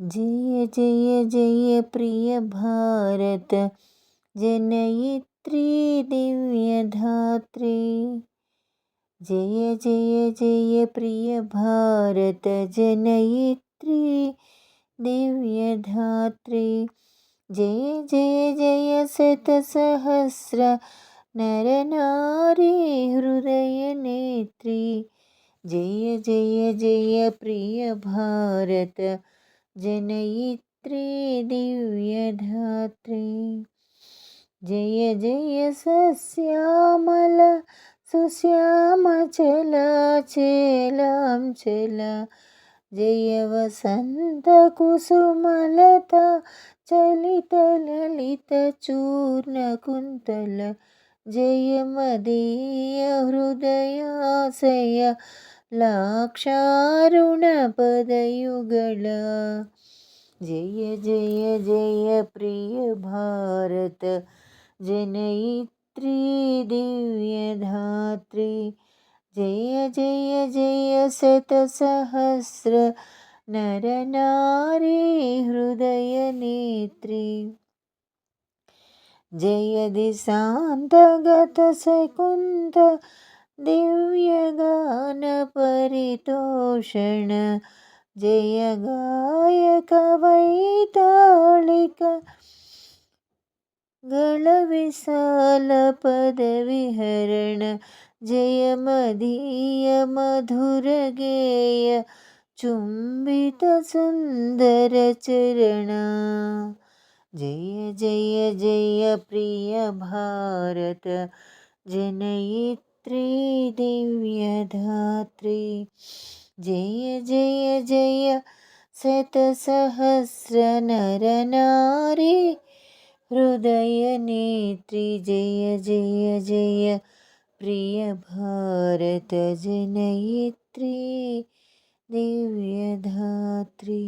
जय जय जय प्रिय भारत जनयित्री दिव्यधात्री। जय जय जय प्रिय भारत जनयित्री दिव्यधात्री। जय जय जय शतसहस्र नरनारी हृदय नेत्री। जय जय जय प्रिय भारत जनयित्री दिव्यधात्री। जय जय सस्यामल सुश्यामचला चेलांचला। जय वसंत कुसुमलता चलित ललित चूर्ण कुंतल। जय मदीय हृदयाशय लाक्षारुण पदयुगल। जय जय जय प्रिय भारत जनयित्री दिव्यधात्री। जय जय जय शतसहस्र नरनारी हृदय नेत्री। जय दिशांतगत शकुंत दिव्यगान परितोषण। जय गायक वैताళिक गळ विशाल पदविहरण। जय मदीय मधुर गेय चुंबित सुंदर चरण। जय जय जय प्रिय भारत जनयित्री दिव्यधात्री। जय जय जय शतसहस्र नरनारी हृदय नेत्री। जय जय जय प्रिय भारत जनयित्री दिव्यधात्री।